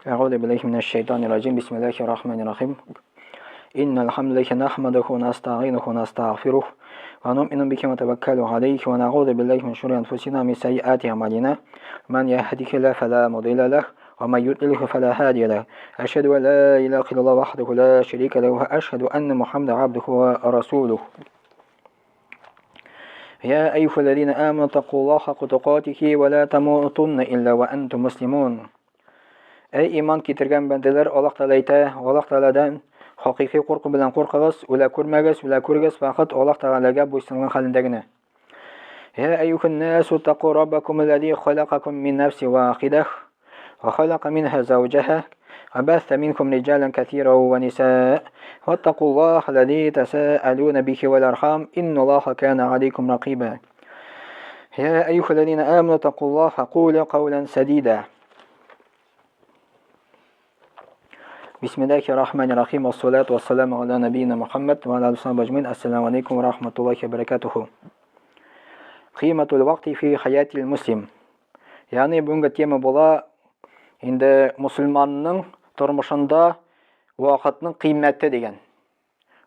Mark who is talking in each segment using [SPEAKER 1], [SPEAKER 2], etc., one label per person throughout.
[SPEAKER 1] أعوذ بالله من الشيطان الرجيم بسم الله الرحمن الرحيم إن الحمد لله نحمده ونستعينه ونستغفره ونؤمن به ونتوكل عليه ونعوذ بالله من شرور أنفسنا ومن سيئات أعمالنا من يهده الله فلا مضل له ومن يضلل فلا هادي له أشهد أن لا إله إلا الله وحده لا شريك له وأشهد أن محمدا عبده ورسوله يا أيها الذين آمنوا اتقوا الله حق تقاته ولا تموتن إلا وأنتم مسلمون. Ey iman keltirgan bandalar, Alloh taolo aytadi, Alloh taoladan haqiqiy qo'rquv bilan qo'rqig'iz, ular ko'rmagiz, ular ko'rgiz, faqat Alloh taolaga bo'ysungan holindagina. Ya ayyuhan nasu taqu robbakum alladhi khalaqakum min nafsin wahidah wa khalaqa minha zawjaha wa batha minkum rijalan kathiran wa nisaa wattaqullaha alladhi tasaaluna bihi wal arham innallaha kana 'alaykum raqiba. Ya ayyuhalladhina amanu taqullaha qulu qawlan sadida. Bismillahirrahmanirrahim. Wassalatu wassalamu ala nabiyyina Muhammad wa ala alihi ajmain. Assalomu alaykum va rahmatullohi va barakatuh. Qiymatul vaqti fi hayatil muslim. Ya'ni bunga tema bo'la endi musulmonning turmushida vaqtning qiymati degan.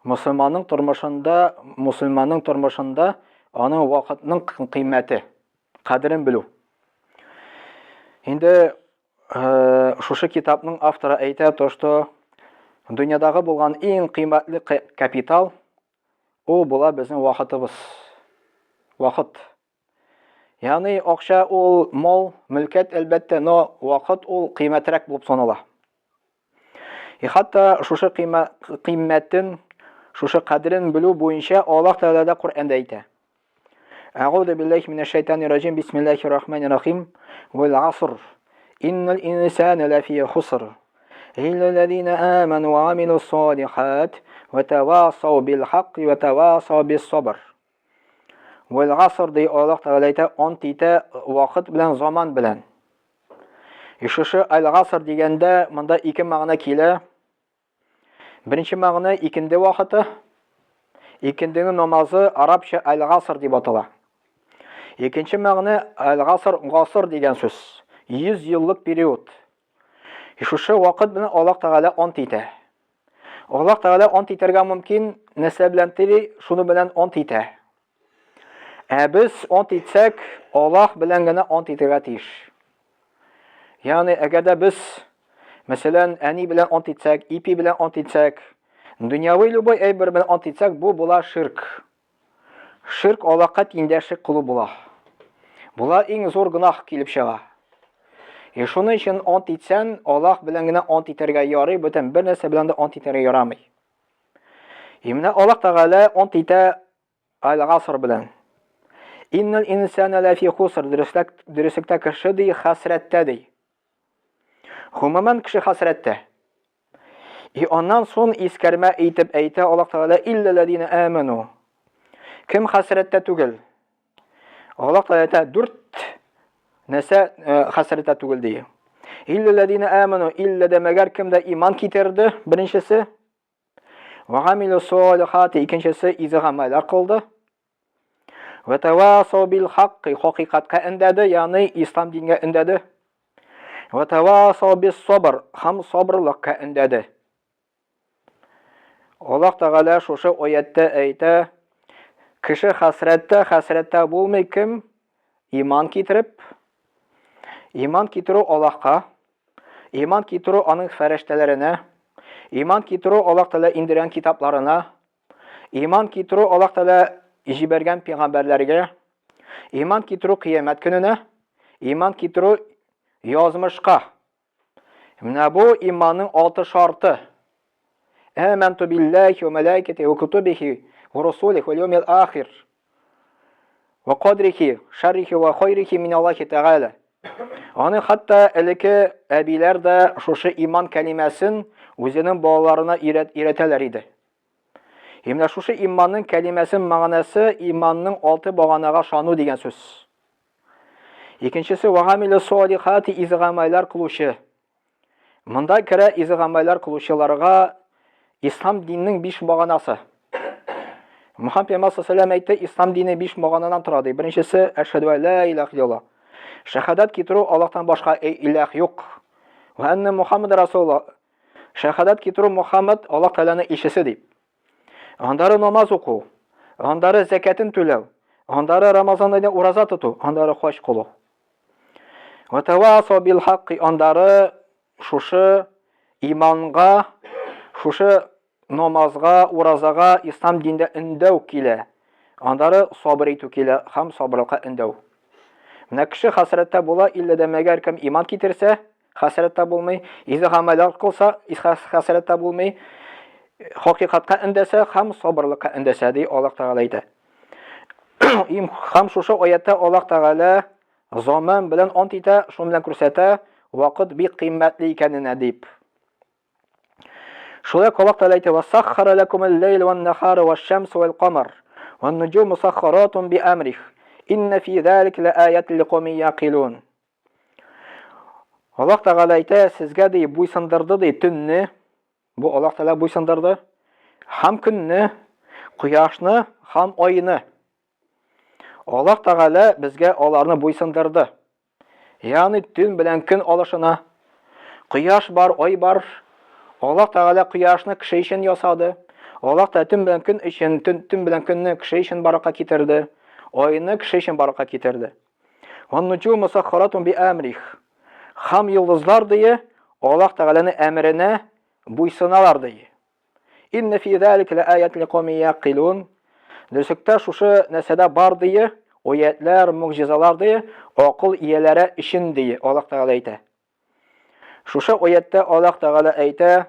[SPEAKER 1] Musulmonning turmushida ana vaqtning qiymati, qadrini bilu. Endi şu kitapның авторы aytadi, что dünyadagi bo'lgan eng qiymatli kapital o bo'la bizning vaqtimiz. Vaqt. Ya'ni ақша ol mol, mülkat albatta, no vaqt ol qiymatliroq bo'lib sanala. Hatto şu qiymatin, şu qadrini bilu bo'yicha Alloh taolada Qur'onda aytadi. A'udhu billahi minash shaytonir rojim. Bismillahirrahmanirrahim. Wal 'asr إن الإنسان لفي خسر إلا الذين آمنوا وعملوا الصالحات وتواصوا بالحق وتواصوا بالصبر. والعصر دي الله تعالى أنتيتا وقت بلن زمان بلن. Şu al-asr deganda mında iki ma'no kela. Birinchi ma'no ikindi vaqti, ikindini namozi arabcha al-asr deb ataladi. Ikkinchi ma'no al-asr degan so'z. 100 yıllık periyod. Şu vaqt bilan Alloh taolo ant etadi. Alloh taolo ant etarga mumkin nasablantiri shuni bilan ant etadi. Biz ant etsak Alloh bilangina ant etarga tegish. Ya'ni agarda biz masalan ani bilan ant etsak, ipi bilan ant etsak, dunyoviy любой ayb bilan ant etsak, bu bo'lar shirk. Shirk Allohga tengdashlik qilib bo'lar. Bular eng zo'r gunoh kelib chiqadi. Shuning uchun ant etsan, Alloh bilangina ant etarga yoray, butun bir narsa bilan ant etarga yoramay. Imna Alloh taolo ant eta al-asr bilan. Innal insana lafi khusr, dirishlikda kishi dey hasratda dey. Umuman kishi hasratda. Ondan so'ng iskarma aytib ayta Alloh taolo illallazina amanu. Kim hasratda tugil? Alloh taolo ayta 4 nasa hasrata tugil deydi. Illallazina amanu, illa demagar kimda iymon keltirdi, birinchisi. Va amilu solihati, ikkinchisi izi amallar qildi. Va tawasaw bil haqqi, haqiqatga indadi, ya'ni islom diniga indadi. Va tawasaw bis sabr, ham sabrlikka indadi. Alloh taolo shu oyatda ayta, kishi hasratda bo'lmay kim iymon keltirib, iymon keltiru Allohga, iymon keltiru uning farishtalarına, iymon keltiru Alloh taolo indirgan kitoblarına, iymon keltiru Alloh taolo jibergan payg'ambarlarga, iymon keltiru qiyomat kunina, iymon keltiru yozmishqa. Mana bu iymonning 6 sharti. Amantu billahi va malaikatihi va kutubihi va rusulihi va yawmil akhir va qadrihi sharrihi va khayrihi min Alloh taala. Onu hatta elki abiler de şu iman kelimesini o'zining bolalarına öğreteler idi. Hem de şu imanın kelimesinin manası imanın 6 bağanağa şanu degan söz. İkincisi vahamile solihati izgamaylar kılışı. Mında kira izgamaylar kılışılarga İslam dininin 5 bağanası. Muhammed Peygamber sallallahu aleyhi ve sellem aytdi, İslam dini 5 bağanadan turadi. Birincisi eşhedü en la ilahe illallah. Şahadat kitiru Allah'tan başka ilah yok. Ва анна Мухаммад Расулуллах. Шахадат китерү Мухаммад Аллаһ Тәгаләнең илчесе дип. Андары намаз уку, андары закатын түләү, андары Рамазан айында ураза тоту, андары хаҗ кылу. Ва тавасу бил хакки, андары шушы иманга, шушы намазга, уразага, ислам диндә өндәү килә. Андары сабыр итү килә, һәм сабырлыкка өндәү. Менә кеше хәсрәттә була, иллә дә мәгәр кем иман китерсә, хәсрәттә булмый, изе гамәлләр кылса, хәсрәттә булмый, хакыйкатька өндәсә һәм сабырлыкка өндәсә ди Аллаһ Тәгалә әйтә. Һәм шушы аятта Аллаһ Тәгалә заман белән ант итә, шуның белән күрсәтә, вакыт бик кыйммәтле икәнен дип. Шулай Аллаһ Тәгалә әйтә: "Вассаххара лакумул-лайла ван-нахара ваш-шамса вал-камар, ван-нуҗуму мусаххаратун би-амрих, инна фи залика ла-аятан ликауmin яқилун." Аллаһ Тәгалә әйтә, сезгә ди буйсындырды ди төнне, бу Аллаһ Тәгалә буйсындырды, һәм көнне, кояшны һәм айны. Аллаһ Тәгалә безгә аларны буйсындырды. Ягъни төн белән көн алышына, кояш бар, ай бар. Аллаһ Тәгалә кояшны кеше өчен ясады. Аллаһ Тәгалә төн белән көн өчен, төн белән көнне кеше өчен баракка китерде. Айны кеше өчен баракка китерде. Ван-нуҗуму мусаххаратун би-амрих. Һәм йолдызлар дие Аллаһ Тәгаләнең әмренә буйсыналар дие. Инна фи залика ла-аятан ликауmin яқилун. Дөресектә шушы нәрсәдә бар дие, аятлар, мугҗизалар дие, акыл ияләре өчен дие Аллаһ Тәгалә әйтә. Шушы аятта Аллаһ Тәгалә әйтә,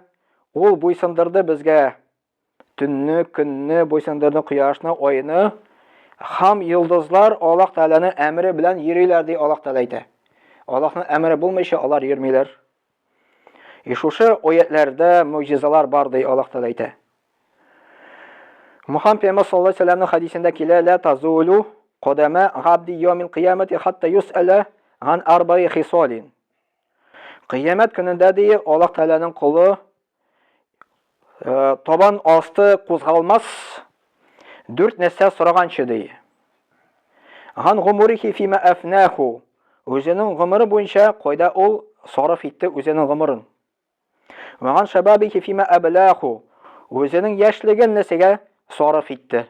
[SPEAKER 1] ул буйсындырды безгә төнне, көнне, буйсындырды кояшны, айны, һәм йолдызлар Аллаһ Тәгаләнең әмре белән йөриләр ди Аллаһ Тәгалә әйтә. Аллаһның әмре булмыйча алар йөрмиләр. Шушы аятларда муҗизалар бар ди Аллаһ Тәгалә әйтә. Мухаммад пәйгамбәр саллаллаһу алейһи ва сәлләмнең хадисендә килә: "Ла тазулу кадама габди йомил кыямати хатта юс'ала ан арбаи хисалин." Кыямат көнендә ди Аллаһ Тәгаләнең кулы табан асты кузгалмас, 4 нәрсә сораганчы ди. Ан гумурихи фима афнаху. Үзенең гомере буенча кайда ул сарыф итте үзенең гомерен. Ва ан шабабихи фима аблаху. Үзенең яшьлеген нәрсәгә сарыф итте.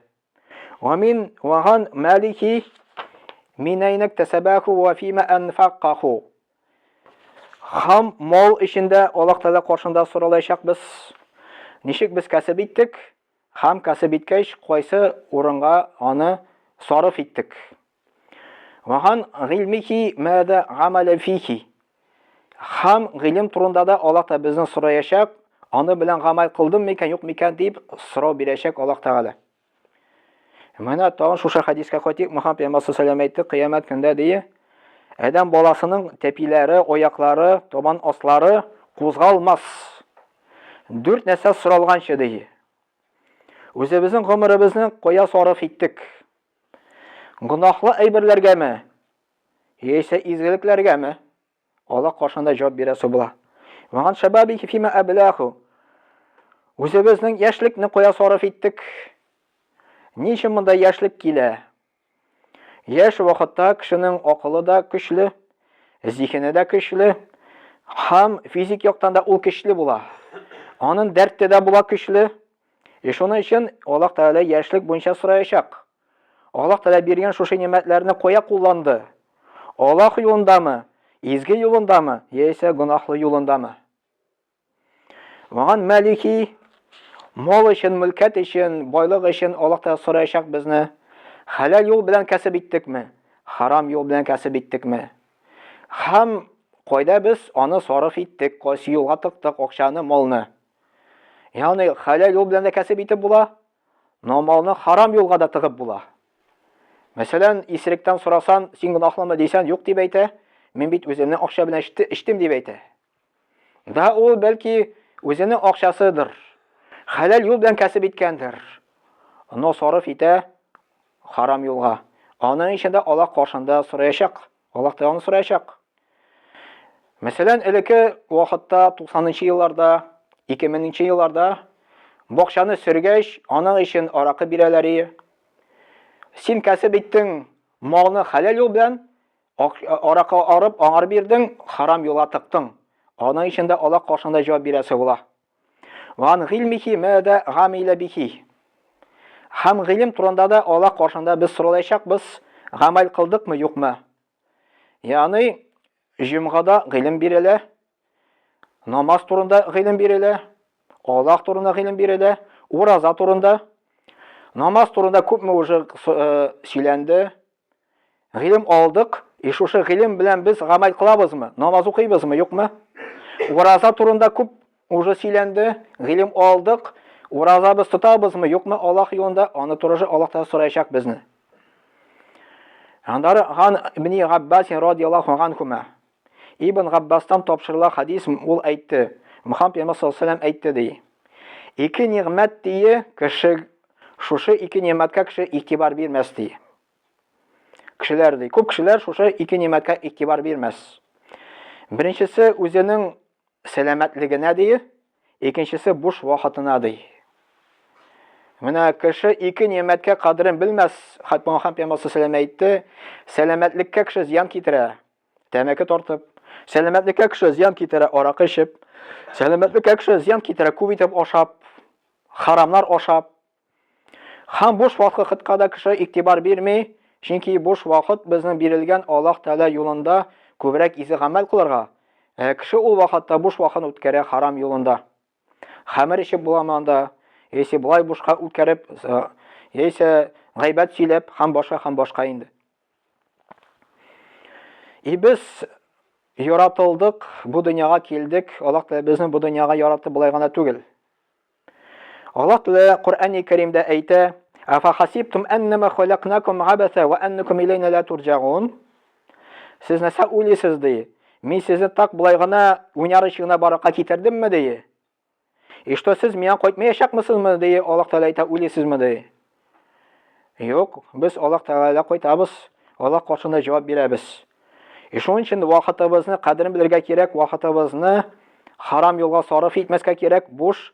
[SPEAKER 1] Ва мин ва ан малихи мин айнак тасабаху ва фима анфaqahu. Һәм мал эчендә Аллаһ Тәгалә каршында соралачак без. Ничек без касып иттек? Һәм касып иткәч кайсы урынга аны сарыф иттек. Ва ан гыйлмихи мада гамала фихи. Һәм гыйлем турында да Аллаһ Тәгалә безне сораячак, аны белән гамәл кылдым микән, юк микән дип сорау бирәчәк Аллаһ Тәгалә. Менә тагын шушы хадискә кайтыйк. Мөхәммәд пәйгамбәр саллаллаһу алейһи әйтте, кыямат көндә ди, Адам баласының тәпиләре, аяклары, табан аслары кузгалмас. 4 нәрсә соралганчы ди. Үзебезнең гомеребезне кая сарыф иттек? Гынахлы әйберләргәме? Яисә изгелекләргәме? Аллаһ каршында җавап бирәсе була. Ваган шабаби фима аблаху. Үзебезнең яшьлекне кая сарыф иттек? Ничек монда яшьлек килә? Яшь вакытта кешенең акылы да көчле, зихене дә көчле, һәм физик яктан да ул көчле була. Аның дәрте дә була көчле. Шуның өчен Аллаһ Тәгалә яшьлек буенча сораячак. Аллаһ Тәгалә биргән шушы нимәтләрне кая кулланды? Аллаһ юлындамы, изге юлындамы, яисә гынахлы юлындамы? Ваган малихи мал өчен, мөлкәт өчен, байлык өчен Аллаһ Тәгалә сораячак безне. Халал юл белән касып иттекме? Харам юл белән касып иттекме? Һәм кайда без аны сарыф иттек, кайсы юлга тыктык акчаны, малны? Ягъни халал юл белән дә касып итеп була, намалны харам юлга да тыгып була. Мәсәлән, исеректән сорасан, син гынахлымы дисән, юк дип әйтә, мин бит үземне акча белән иштем дип әйтә. Да ул бәлки үзенең акчасыдыр. Халал юл белән касып иткәндер. Аны сарыф итә харам юлга. Аның өчен дә Аллаһ каршында сораячак. Аллаһ Тәгалә сораячак. Мәсәлән, элекке вакытта 90нчы елларда, 2000нче елларда бакчаны сөргәч, аның өчен аракы бирәләр. Син касып иттең, малны халал юл белән аракы арып, аңар бирдең, харам юлга тыктың. Аның içində Allah qarşısında cavab birəsi bular. Və an gilmihi mədə gamilə bihi. Həm gilm turunda da Allah qarşısında biz sorulayacaqbız, amal qıldıq mı, yox mu? Yəni cümğada gilm birilə, namaz turunda gilm birilə, Allah turunda gilm birilə, uraza turunda, namaz turunda күпме уже сөйләнде. Гилм алдык, шушы гилм белән без гамәл кылабызмы? Намаз укыйбызмы, юкмы? Ураза турында күп уже сөйләнде. Гилм алдык, ураза без тотабызмы, юкмы? Аллаһ юлында аны турыжы Аллаһтан сорayacak безне. Андары Хан ибн Габбас радиллаһу анхума. Ибн Габбастан тапшырыла хадис, ул әйтте. Мөхәммәд саллаллаһу алейһи ва саллям әйтте ди. Ике ниғмәт дие кеше шушы ике ниғмәткә кеше игътибар бирмәс ди. Кешеләр ди. Күп кешеләр шушы ике ниғмәткә игътибар бирмәс. Беренчесе үзенең сәламәтлегенә ди, икенчесе буш вакытына ди. Менә кеше ике ниғмәткә кадерен белмәс. Хәтта Мөхәммәд саллаллаһу алейһи ва саллям әйтте, сәламәтлеккә кеше зыян китерә. Тәмәке тартып, сәламәтлеккә кеше зыян китерә, аракы эчеп, сәламәтлеккә кеше зыян китерә, күп итеп ашап, харамнар ашап. Һәм буш вакытка да кеше игътибар бирми, чөнки буш вакыт безнең бирелгән Аллаһ Тәала юлында күбрәк изе гамәл кылырга. Кеше ул вакытта буш вакытын үткәрә харам юлында. Хәмер ичеп буламанда, яисә булай бушка үткәреп, яисә гайбәт сөйләп, һәм башка инде. Без яратылдык, бу дөньяга килдек. Аллаһ Тәала безне бу дөньяга яратты булай гына түгел. Аллаһ Тәала Кур'ан-ы Кәримдә әйтә: "Афа хасибтум аннама халакнакум абаса ва аннакум илайна ла турҗагун." Сез нәрсә уйлыйсыз ди? Мин сезне так булай гына уйнар өчен баракка китердемме ди? Что сез миңа кайтмаячакмысызмы ди? Аллаһ Тәала әйтә, уйлыйсызмы ди? Юк, без Аллаһ Тәалага кайтабыз, Аллаһ каршында җавап бирәбез. Шуның өчен вакытыбызны кадерен белергә кирәк, вакытыбызны харам юлга сарыф итмәскә кирәк, буш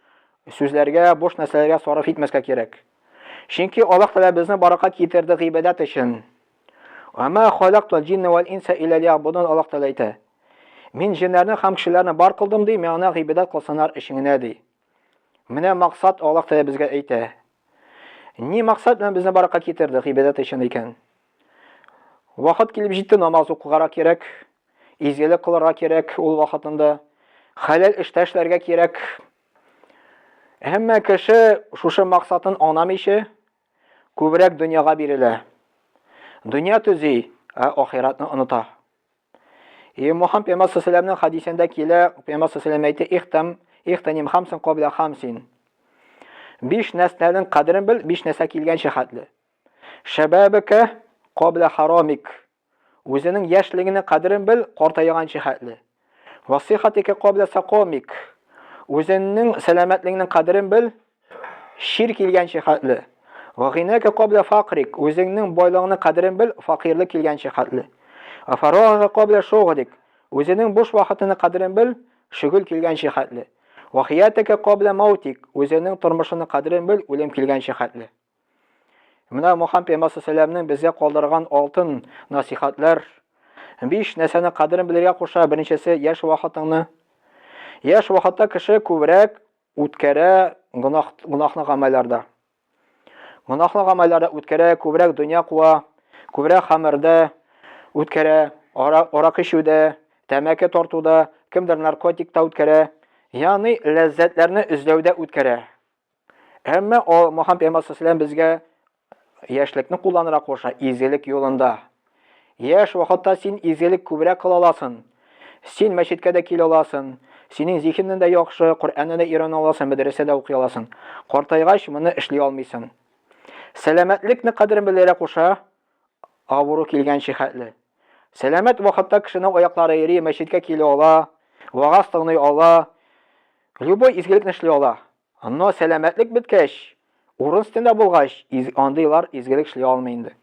[SPEAKER 1] сүзләргә, буш нәрсәләргә сарыф итмәскә кирәк. Чөнки Аллаһ Тәала безне баракка китерде гыйбадат өчен. Ама халактул джинна вал инса илля лиябудун. Аллаһ Тәала әйтә: Мин җиннәрне һәм кешеләрне бар кылдым ди, миңа гыйбадат кылсыннар өчен генә ди. Менә максат Аллаһ Тәала безгә әйтә. Ни максат белән безне баракка китерде гыйбадат өчен икән? Вакыт килеп җитте, намаз укырга кирәк, изгелек кылырга кирәк, ул вакытында халал эш эшләргә кирәк. Һәммә кеше шушы максатын аңламыйча күбрәк дөньяга бирелә. Дөнья төзи, ахиратны оныта. Мөхәммәд саллаллаһу алейһи ва саллямның хадисендә килә, Пәйгамбәр саллаллаһу алейһи ва саллям әйтә: "Ихтаним хамсан кабла хамсин." 5 нәрсәнең кадерен бел, 5 нәрсә килгәнчә хәтле. Шабабака кабла харамик. Үзенең яшьлегенең кадерен бел, картайганча хәтле. Васихатика кабла сaqamik. Үзенең сәламәтлегенең кадерен бел, шир килгәнчә хәтле. Ва гыйнака кабла фақрик. Үзенең байлыгының кадерен бел, фақирлык килгәнчә хәтле. Афарага кабла шугдик. Үзенең буш вакытының кадерен бел, шөгыль килгәнчә хәтле. Ва хиятака кабла маутик. Үзенең тормышының кадерен бел, үлем килгәнчә хәтле. Менә Мөхәммәд саллаллаһу алейһи ва саллямның безгә калдырган алтын насихатлар 5 нәрсәне кадерен белергә куша. Беренчесе яшь вакытыңны. Яшь вакытта кеше күбрәк үткәрә гынахны гамәлләрдә. Гынахны гамәлләрдә үткәрә, күбрәк дөнья куа, күбрәк хәмердә үткәрә, аракы эчүдә, тәмәке тартуда, кемдер наркотикта үткәрә, ягъни ләззәтләрне үзләүдә үткәрә. Әмма Мөхәммәд саллаллаһу алейһи ва саллям безгә яшьлекне кулланырга куша, изгелек юлында. Яшь вакытта син изгелек күбрәк кыла аласың. Син мәчеткә дә килә аласың. Синең зихенең дә яхшы, Кур'анны да өйрәнә аласың, мәдрәсәдә укый аласың. Картайгач моны эшли алмыйсың. Сәламәтлекне кадерен белергә куша, авыру килгәнчә хәтле. Сәламәт вакытта кешенең аяклары йөри, мәчеткә килә ала, вагаз тыңлый ала, любой изгелекне эшли ала. Но сәламәтлек беткәч, урын өстендә булгач, андыйлар изгелек эшли алмый инде.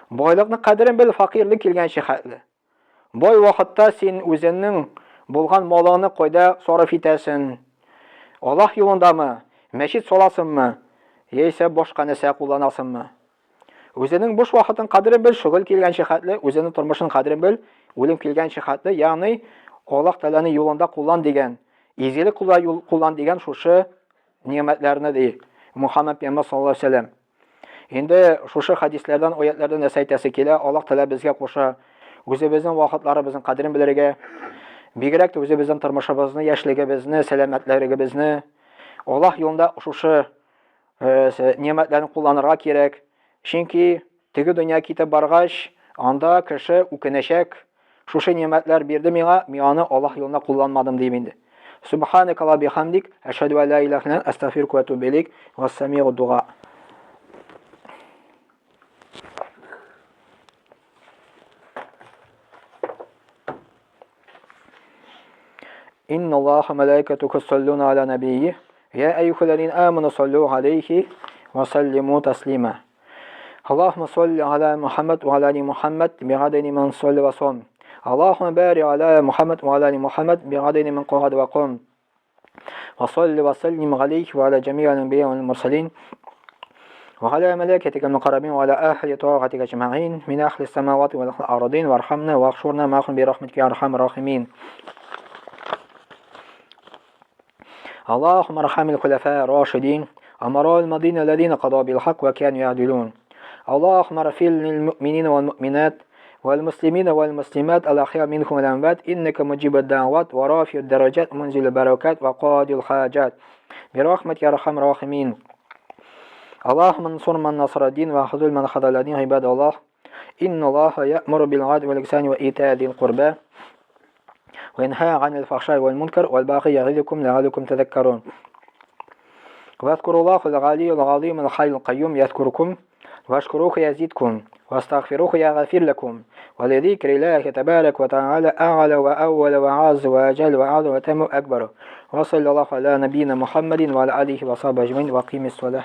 [SPEAKER 1] Байлыкны кадерен бел, фақирлык килгәнчә хәтле. Бай вакытта син үзеңнең булган малыңны кайда сарыф итәсең? Аллаһ юлындамы? Мәчет саласыңмы? Яисә башка нәрсә кулланасыңмы? Үзенең буш вакытын кадерен бел, шөгыль килгәнчә хәтле, үзенең тормышын кадерен бел, үлем килгәнчә хәтле, ягъни Alloh taolaning yo'lida qo'llan degan, ezeli qo'llan degan şuşu nimetlerini deyil. Muhammed Peygamber sallallahu aleyhi ve sellem. Endi şuşu hadislerden, oyatlardan näsa aytasi kela, Alloh taolo bizga qo'sha o'zimizning vaqtlarimizni qadrini bilirga, bigrak o'zimizning turmushimizni, yoshligimizni, salomatligimizni Alloh yo'lida şuşu nimetlerini kullanırga kerak. Chunki tegi dunyoga ketib barg'ach, anda kishi o'kinashak, şuşu nimetler berdi menga, men uni Alloh yo'lida qo'llanmadim deydi. Subhanaka la bihamdik, ashhadu an la ilaha illa anta, astaghfiruka va atubu ilayk, was-sami'ud du'a. إن الله وملائكته يصلون على نبيه يا أيها الذين آمنوا صلوا عليه وسلموا تسليما اللهم صل على محمد وعلى آل محمد بعدد من صل وصم اللهم بارك على محمد وعلى آل محمد بعدد من قعد وقم وصل وسلم عليه وعلى جميع الأنبياء والمرسلين وعلى ملائكتك المقربين وعلى أهل طاعتك أجمعين من أهل السماوات والأرضين وارحمنا واغفرنا معهم برحمتك يا أرحم الراحمين اللهم ارحم الخلفاء الراشدين أمراء المدينة الذين قضوا بالحق وكانوا يعدلون اللهم اغفر للمؤمنين والمؤمنات والمسلمين والمسلمات الأحياء منهم والأموات إنك مجيب الدعوات ورافع الدرجات منزل البركات وقاضي الحاجات برحمتك يا أرحم الراحمين اللهم انصر من نصر الدين وخذل من خذل الدين عباد الله إن الله يأمر بالعدل والإحسان وإيتاء ذي القربى وينهى عن الفحشاء والمنكر والبغي يعظكم لعلكم تذكرون واذكروا الله العلي العظيم الحي القيوم يذكركم واشكروه يزيدكم واستغفروه يغفر لكم ولذكر الله تبارك وتعالى أعلى وأول وعز وأجل وأعظم وتم أكبر وصلى الله على نبينا محمد وعلى آله وصحبه أجمعين وقيم الصلاة